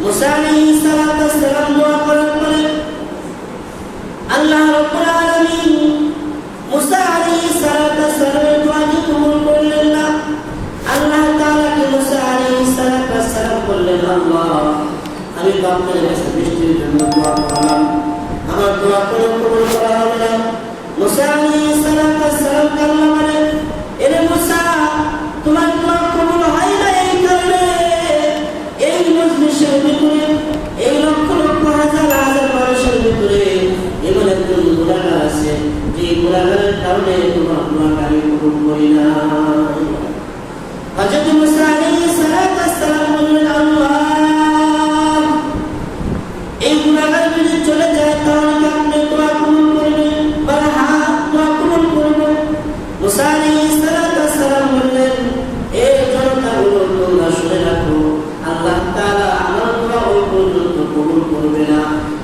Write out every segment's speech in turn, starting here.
মুসা আলাইহিস সালাম দোয়া করার পরে আল্লাহ রাব্বুল আলামিন মুসা আলাইহিস সালামের দোয়াকে কবুল করলেন না। আল্লাহ তাআলাকে মুসা আলাইহিস সালাম বললেন, আল্লাহ আমি তো আপনার কাছে বৃষ্টির জন্য দোয়া করলাম, আমার দোয়া কবুল করা হবে না। মুসা আলাইহিস সালাম কান্না করেন, এরে মুসা তোমার দোয়া কবুল হয় না এই কারণে এই মজলিসের ভিতরে এই লক্ষ লক্ষ হাজার হাজার মানুষের ভিতরে এমন একজন গুনাহগার আছে যে গুনাহগারের কারণে তোমার দোয়া আমি কবুল করি না। হযরত মুসা আলাইহিস সালাম বললেন, আল্লাহ এই গুনাহগার যদি চলে যায় তাহলে আপনি দোয়া কবুল করবেন? বলে হ্যাঁ, দোয়া কবুল করব। মুসা আলাইহিস সালাম বললেন, এই জনতাগুলো তোমরা শুনে রাখো, আল্লাহ তাআলা আমার দোয়া ওই পর্যন্ত কবুল করবে না।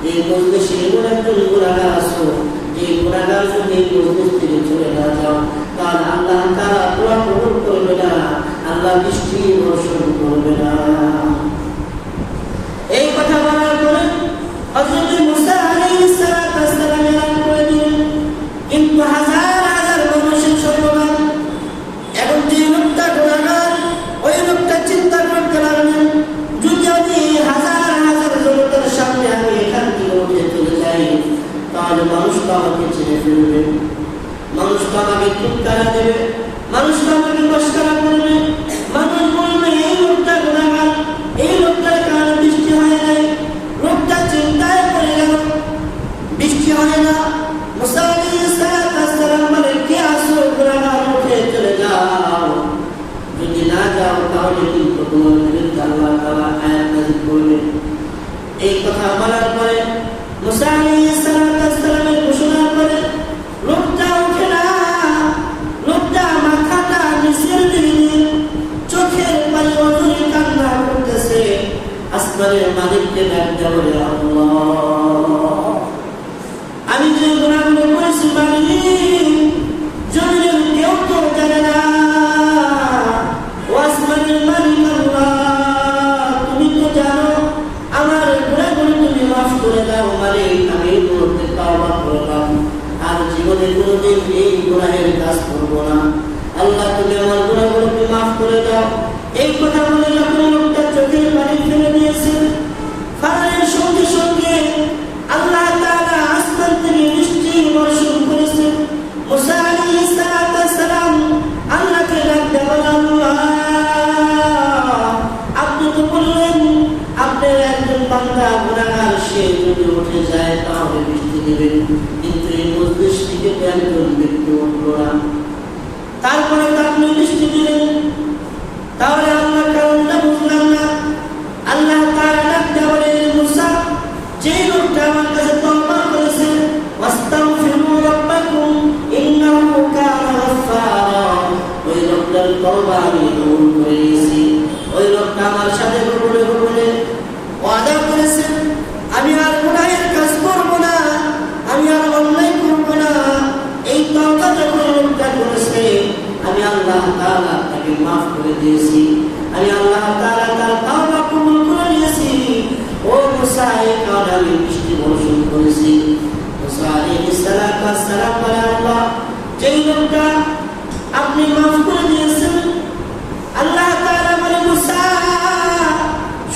এই মজলিসে এমন একজন গুনাহগার আছো যে গুনাহগার যদি এই মজলিস থেকে চলে না যাও তাহলে আল্লাহ তাআলা দোয়া কবুল করবে না, আল্লাহ বৃষ্টি বর্ষণ করবে না। এই কথা বলার পরে হযরত মুসা আলাইহিস সালাম এলান করে দিলেন, কিন্তু হাজার হাজার মানুষের সর্বনাশ। এখন যে লোকটা গুনাহগার ওই লোকটা চিন্তা করতে লাগলেন, যদি আমি হাজার হাজার জনতার সামনে আমি এখান থেকে উঠে চলে যাই তাহলে মানুষ তো আমাকে চিনে ফেলবে, মানুষ তো আমাকে ধিক্কার দেবে, মানুষ তো আমাকে মস্করা করবে, মানুষ বলবে এই লোকটা গুনাহগার, এই লোকটার কারণে বৃষ্টি হয় নাই। লোকটা চিন্তায় পড়ে গেল, বৃষ্টি হয় না। মুসা আলাইহিস সালাম বলে, কে আসো গুনাহগার, উঠে চলে যাও, যদি না যাও তাহলে কিন্তু তোমার বিরুদ্ধে আল্লাহ তাআলা আয়াত নাযিল করবেন। এই কথা বলার পরে মুসা আলাইহিস সালামের ঘোষণার পরে লোকটা উঠে না, লোকটা মাথাটা নিচের দিকে চোখের পানি অজরে কান্না করতেছে, আসমানের মালিককে ডাক দিয়ে বলে, আল্লাহ আমি যে গুনাহগুলো করেছি মালিক, জমিনের কেউ তো জানে না, ও আসমানের মালিক আল্লাহ তুমি তো জানো, আমার গুনাহগুলো তুমি মাফ করে দাও মালিক। আমি এই মুহূর্তে তওবা করলাম, আর জীবনে কোনোদিন এই গুনাহের কাজ করব না। আল্লাহ তুমি আমার গুনাহগুলোকে মাফ করে দাও। এই কথা বলে যখন লোকটা চোখের পানি ফেলে দিয়েছে, ফারানের সঙ্গে সঙ্গে আল্লাহ তাআলা আসমান থেকে বৃষ্টি বর্ষণ করেছেন। মুসা আলাইহিস সালাম আল্লাহকে ডাক দিয়ে বলেন, আল্লাহ আপনি তো বললেন আপনার একজন বান্দা গুনাহগার সে যদি উঠে যায় তাহলে বৃষ্টি দেবেন, কিন্তু এই মজলিস থেকে একজন ব্যক্তি উঠল না, তারপরে তো আপনি বৃষ্টি দিলেন, তাহলে আল্লাহ কারণটা বুঝলাম না। আল্লাহ তাআলা ডাক দিয়ে বলেন, মুসা যে লোকটা আমার কাছে তওবা করেছে, ওয়াস্তাগফিরু রাব্বাকুম ইন্নাহু কানা গাফফারা, ওই লোকটার তওবা আমি কবুল করে নিয়েছি। ওই লোকটা আমার সাথে গোপনে গোপনে ওয়াদা করেছে, আমি আর গুনাহের কাজ করব না, আমি আর অন্যায় করব না। এই তওবা যখন লোকটা করেছে আমি আল্লাহ তাআলা তাকে মাফ করে দিয়েছি, আমি আল্লাহ তাআলা তার তওবা কবুল করে নিয়েছি। ও মুসা এই কারণে আমি বৃষ্টি বর্ষণ করেছি। মুসা আলাইহিস সালাম বলে, আল্লাহ যেই লোকটা আপনি মাফ করে দিয়েছেন, আল্লাহ তাআলা বলে, মুসা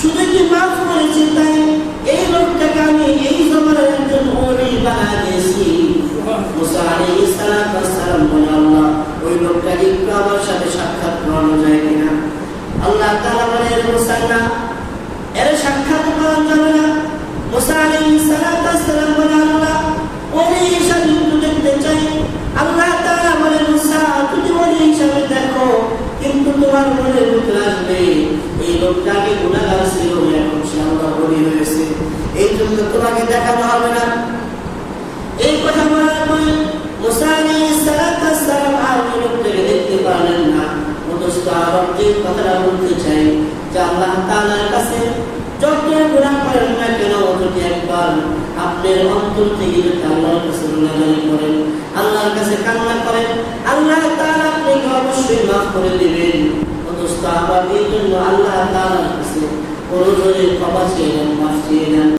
শুধু কি মাফ করেছি তাই, এই লোকটাকে আমি এই জমানার একজন ওলি বানিয়ে দিয়েছি। মুসা আলাইহিস সালাম বলে, আল্লাহ ওই লোকটা একটু আমার সাথে সাক্ষাৎ করানো যায় কিনা? আল্লাহ তাআলা বলে, মুসা না, এর সাক্ষাৎ করানো যাবে না। মুসা আলাইহিস সালাম বলে, আল্লাহ ওলি হিসাবে একটু দেখতে চাই। আল্লাহ তাআলা বলে, মুসা তুমি ওলি হিসাবে দেখো, কিন্তু তোমার মনের ভিতরে আসবে এই লোকটা আগে গুনাহগার ছিল, এখন সে আল্লাহর ওলি হয়েছে, এই জন্য তোমাকে দেখানো হবে না। এই কথা বলার পরে মুসা আলাইহিস সালাম আর ওই লোকটাকে দেখতে পারলেন না। অথচ আরব যে কথাটা বলতে চাই যে আল্লাহ তাআলার কাছে যত গুনাহ করেন না কেন, যদি একবার আপনার অন্তর থেকে যদি আল্লাহর কাছে গুনাহগারি করেন, আল্লাহর কাছে কান্না করেন, আল্লাহ তাআলা আপনাকে অবশ্যই মাফ করে দিবেন। অথচ আবার এই জন্য আল্লাহ তাআলার কাছে বড় ধরে ক্ষমা চেয়ে নেন, মাফ চেয়ে নেন।